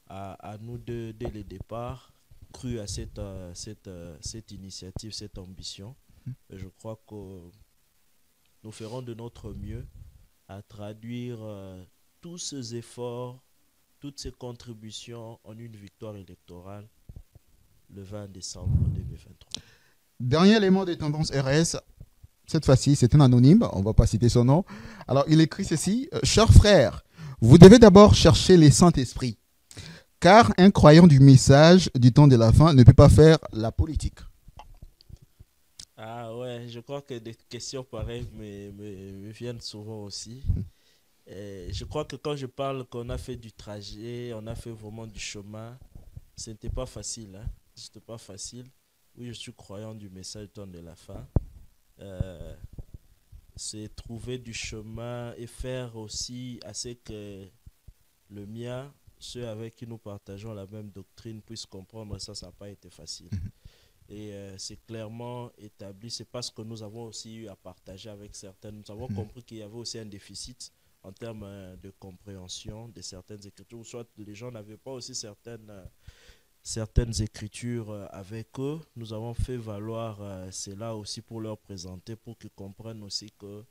à nous deux dès le départ, cru à cette initiative, cette ambition. Et je crois que nous ferons de notre mieux à traduire tous ces efforts, toutes ces contributions en une victoire électorale le 20 décembre 2023. Dernier élément des tendances RS, cette fois-ci c'est un anonyme, on ne va pas citer son nom. Alors il écrit ceci, « Chers frères, vous devez d'abord chercher les Saint-Esprits, car un croyant du message du temps de la fin ne peut pas faire la politique. » Ah ouais, je crois que des questions pareilles me viennent souvent aussi. Et je crois que quand je parle qu'on a fait du trajet, on a fait vraiment du chemin, ce n'était pas facile. Hein? C'était pas facile. Oui, je suis croyant du message du temps de la fin. C'est trouver du chemin et faire aussi à ce que le mien, ceux avec qui nous partageons la même doctrine, puissent comprendre ça, ça n'a pas été facile. Et c'est clairement établi, c'est parce que nous avons aussi eu à partager avec certaines, nous avons compris qu'il y avait aussi un déficit en termes de compréhension de certaines écritures, soit les gens n'avaient pas aussi certaines écritures avec eux. Nous avons fait valoir cela aussi pour leur présenter, pour qu'ils comprennent aussi que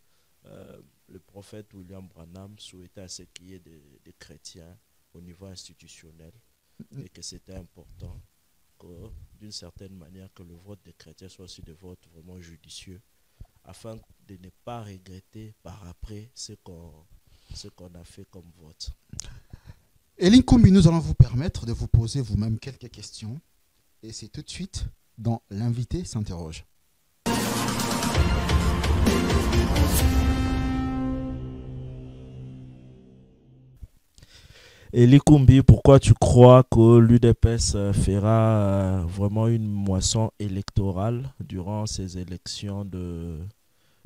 le prophète William Branham souhaitait à ce qu'il y ait des chrétiens au niveau institutionnel et que c'était important que d'une certaine manière que le vote des chrétiens soit aussi des votes vraiment judicieux afin de ne pas regretter par après ce qu'on a fait comme vote. Elie Nkumbi, nous allons vous permettre de vous poser vous-même quelques questions et c'est tout de suite dans l'invité s'interroge. Et Likumbi, pourquoi tu crois que l'UDPS fera vraiment une moisson électorale durant ces élections de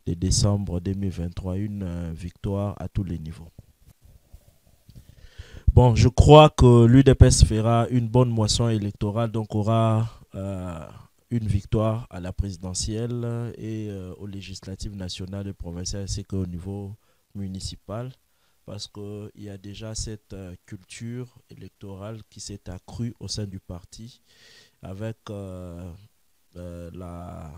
décembre 2023, une victoire à tous les niveaux? Bon, je crois que l'UDPS fera une bonne moisson électorale, donc aura une victoire à la présidentielle et aux législatives nationales et provinciales ainsi qu'au niveau municipal, parce qu'il y a déjà cette culture électorale qui s'est accrue au sein du parti avec la,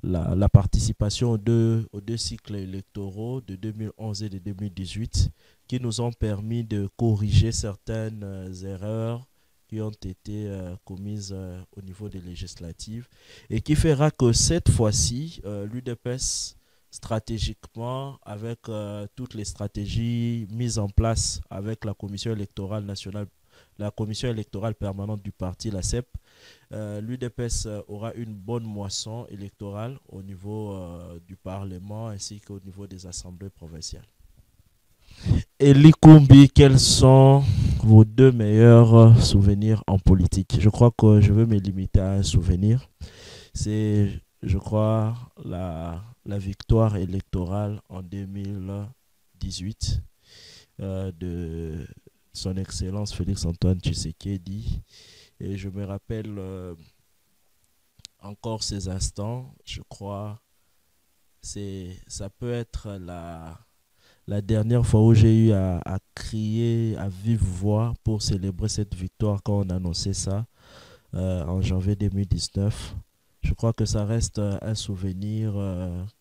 la participation aux deux cycles électoraux de 2011 et de 2018 qui nous ont permis de corriger certaines erreurs qui ont été commises au niveau des législatives et qui fera que cette fois-ci, l'UDPS, stratégiquement, avec toutes les stratégies mises en place avec la Commission électorale nationale, la Commission électorale permanente du parti, la CEP, l'UDPS aura une bonne moisson électorale au niveau du Parlement ainsi qu'au niveau des assemblées provinciales. Et Likumbi, quels sont vos deux meilleurs souvenirs en politique? Je crois que je veux me limiter à un souvenir. C'est, je crois, la victoire électorale en 2018 de son Excellence Félix-Antoine Tshisekedi. Et je me rappelle encore ces instants. Je crois ça peut être la dernière fois où j'ai eu à crier à vive voix pour célébrer cette victoire quand on annonçait ça en janvier 2019. Je crois que ça reste un souvenir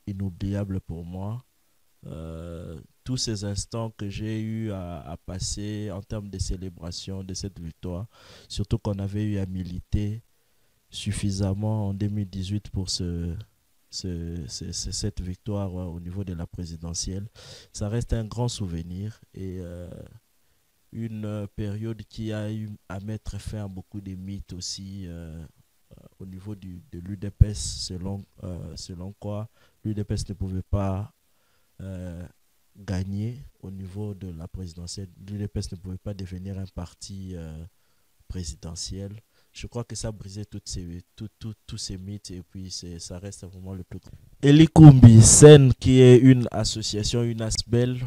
inoubliable pour moi. Tous ces instants que j'ai eu à passer en termes de célébration de cette victoire, surtout qu'on avait eu à militer suffisamment en 2018 pour cette victoire au niveau de la présidentielle. Ça reste un grand souvenir et une période qui a eu à mettre fin à beaucoup de mythes aussi au niveau de l'UDPS, selon quoi l'UDPS ne pouvait pas gagner au niveau de la présidentielle. L'UDPS ne pouvait pas devenir un parti présidentiel. Je crois que ça brisait tous ces mythes et puis ça reste vraiment le plus grand. Elikumbi, SEN, qui est une association, une ASBEL,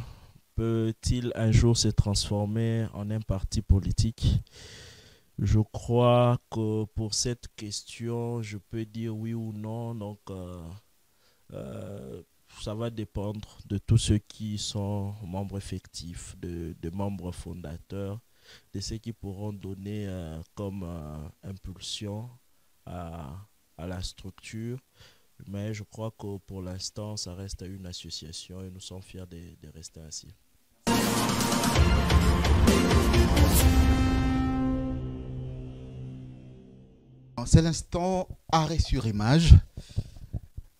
peut-il un jour se transformer en un parti politique? Je crois que pour cette question, je peux dire oui ou non. Donc, ça va dépendre de tous ceux qui sont membres effectifs, de membres fondateurs, de ceux qui pourront donner comme impulsion à la structure. Mais je crois que pour l'instant, ça reste une association et nous sommes fiers de rester ainsi. C'est l'instant arrêt sur image.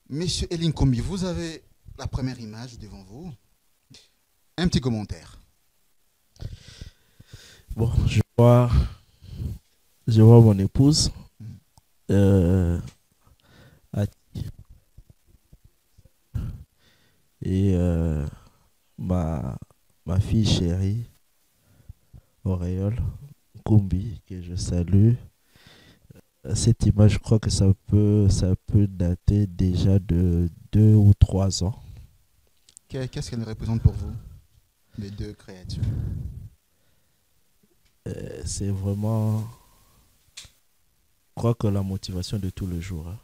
Monsieur Elinkombi, vous avez la première image devant vous. Un petit commentaire. Bon, je vois mon épouse. Et ma fille chérie, Auréole Kumbi, que je salue. Cette image, je crois que ça peut dater déjà de 2 ou 3 ans. Qu'est-ce qu'elle représente pour vous, les deux créatures? C'est vraiment, je crois que la motivation de tout le jour.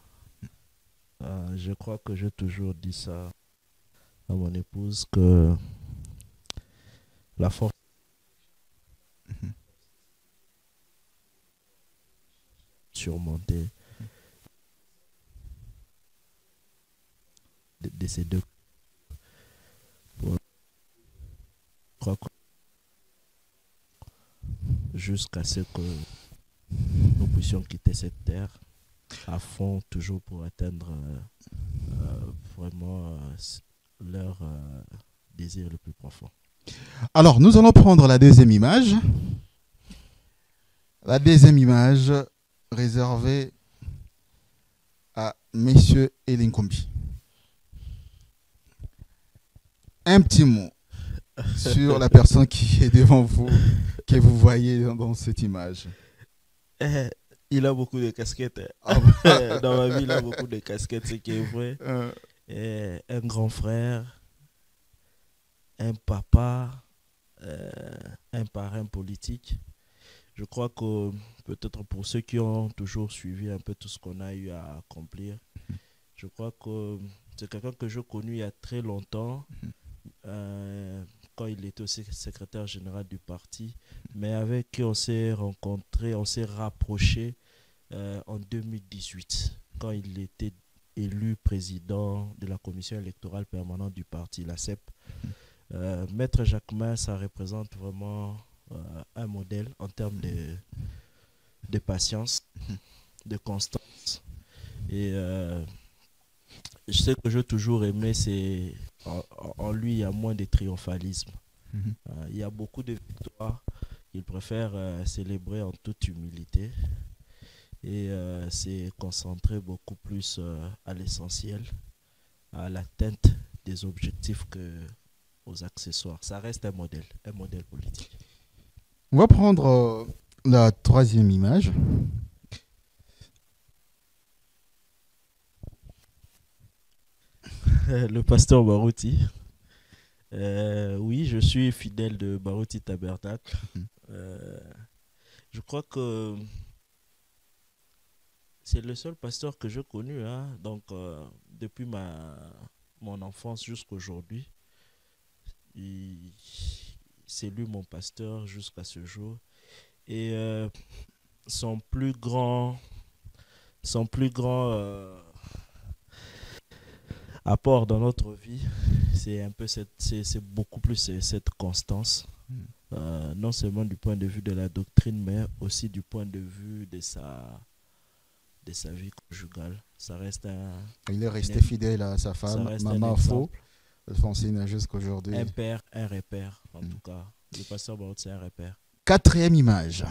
Je crois que j'ai toujours dit ça à mon épouse, que la force surmonter de ces deux. Je crois que jusqu'à ce que nous puissions quitter cette terre à fond, toujours pour atteindre vraiment leur désir le plus profond. Alors, nous allons prendre la deuxième image. La deuxième image réservée à Monsieur Elinkombi. Un petit mot sur la personne qui est devant vous, que vous voyez dans cette image. Eh, il a beaucoup de casquettes. Ah, Dans ma vie, il a beaucoup de casquettes, ce qui est vrai. euh, Un grand frère, un papa, un parrain politique. Je crois que peut-être pour ceux qui ont toujours suivi un peu tout ce qu'on a eu à accomplir, je crois que c'est quelqu'un que j'ai connu il y a très longtemps, quand il était aussi secrétaire général du parti, mais avec qui on s'est rencontrés, on s'est rapprochés en 2018, quand il était élu président de la commission électorale permanente du parti, la CEP. Maître Jacquemin, ça représente vraiment un modèle en termes de patience, de constance. Et ce que j'ai toujours aimé, c'est en lui, il y a moins de triomphalisme. mhm. Il y a beaucoup de victoires qu'il préfère célébrer en toute humilité et s'est concentré beaucoup plus à l'essentiel, à l'atteinte des objectifs que aux accessoires. Ça reste un modèle politique. On va prendre la troisième image. Le pasteur Barouti. Oui, je suis fidèle de Barouti Tabernacle. Mhm. Euh, je crois que c'est le seul pasteur que j'ai connu, hein. Donc, depuis mon enfance jusqu'à aujourd'hui, il- c'est lui mon pasteur jusqu'à ce jour. Et son plus grand, son plus grand apport dans notre vie, c'est un peu c'est beaucoup plus cette constance. Mhm. Non seulement du point de vue de la doctrine, mais aussi du point de vue de sa vie conjugale. Ça reste Il est resté un- fidèle à sa ça femme, reste un Maman Faux, exemple. Alphonsine, jusqu'aujourd'hui. Un père, un repère, en Mhm. tout cas. Le pasteur Baroud, c'est un repère. Quatrième image.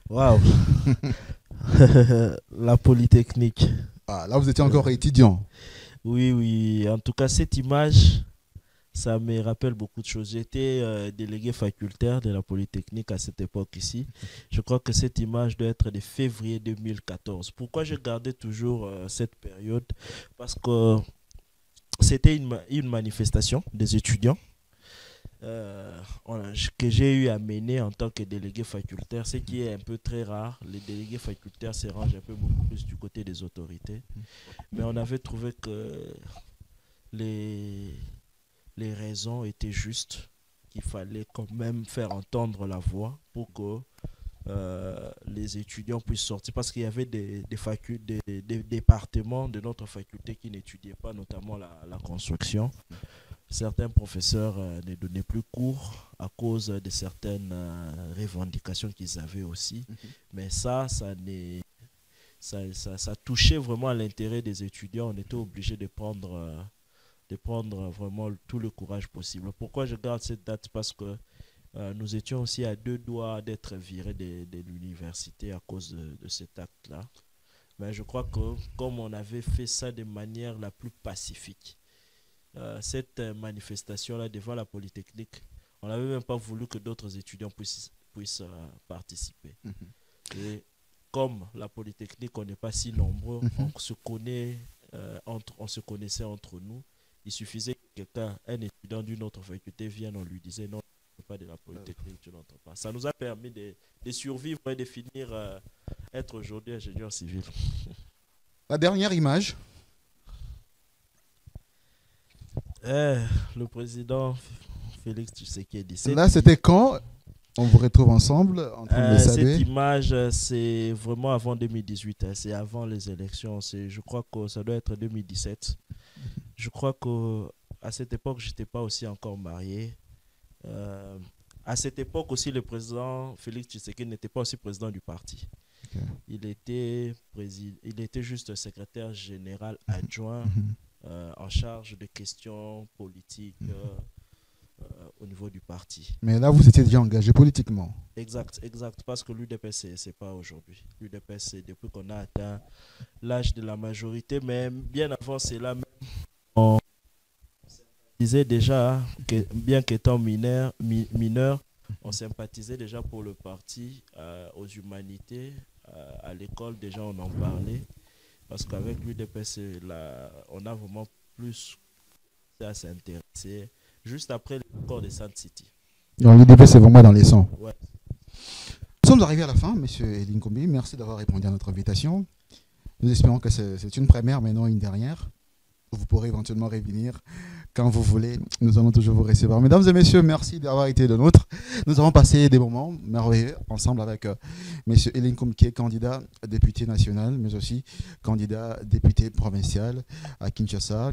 Waouh! La Polytechnique. Ah, là, vous étiez encore étudiant. Oui, oui. En tout cas, cette image, ça me rappelle beaucoup de choses. J'étais délégué facultaire de la Polytechnique à cette époque ici. Je crois que cette image doit être de février 2014. Pourquoi je gardais toujours cette période? Parce que c'était une manifestation des étudiants que j'ai eu à mener en tant que délégué facultaire, ce qui est un peu très rare. Les délégués facultaires se rangent un peu beaucoup plus du côté des autorités. Mais on avait trouvé que les, les raisons étaient justes, qu'il fallait quand même faire entendre la voix pour que les étudiants puissent sortir, parce qu'il y avait des départements de notre faculté qui n'étudiaient pas, notamment la construction. Certains professeurs ne donnaient plus cours à cause de certaines revendications qu'ils avaient aussi. Mais ça touchait vraiment à l'intérêt des étudiants. On était obligé de prendre vraiment tout le courage possible. Pourquoi je garde cette date? Parce que nous étions aussi à deux doigts d'être virés de l'université à cause de cet acte-là. Mais je crois que comme on avait fait ça de manière la plus pacifique, cette manifestation-là devant la Polytechnique, on n'avait même pas voulu que d'autres étudiants puissent participer. Et comme la Polytechnique, on n'est pas si nombreux, on se connaissait entre nous. Il suffisait que quelqu'un, un étudiant d'une autre faculté vienne, on lui disait non, pas de la Polytechnique, tu n'entres pas. Ça nous a permis de survivre et de finir être aujourd'hui ingénieur civil. La dernière image. Le président Félix Tshisekedi. Là, c'était quand on vous retrouve ensemble en train de Cette saluer. image, c'est vraiment avant 2018. C'est avant les élections. Je crois que ça doit être 2017. Je crois qu'à cette époque, je n'étais pas aussi encore marié. À cette époque aussi, le président Félix Tshisekedi n'était pas aussi président du parti. Okay. Il était juste secrétaire général adjoint en charge de questions politiques au niveau du parti. Mais là, vous étiez déjà engagé politiquement. Exact, parce que l'UDPS, c'est pas aujourd'hui. L'UDPS, c'est depuis qu'on a atteint l'âge de la majorité, mais bien avant, c'est là même disait déjà que, bien qu'étant mineur, on sympathisait déjà pour le parti aux humanités. À l'école, déjà, on en parlait. Parce qu'avec l'UDPS, on a vraiment plus à s'intéresser. Juste après l'accord de Sun City. Donc l'UDP, c'est vraiment dans les sons. Ouais. Nous sommes arrivés à la fin, monsieur Elinkombi. Merci d'avoir répondu à notre invitation. Nous espérons que c'est une première, mais non une dernière. Vous pourrez éventuellement revenir quand vous voulez. Nous allons toujours vous recevoir. Mesdames et messieurs, merci d'avoir été de nôtres. Nous avons passé des moments merveilleux ensemble avec monsieur Elinkombi, qui est candidat député national, mais aussi candidat député provincial à Kinshasa.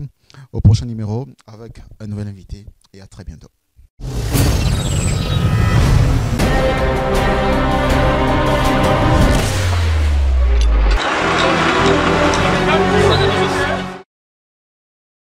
Au prochain numéro avec un nouvel invité et à très bientôt.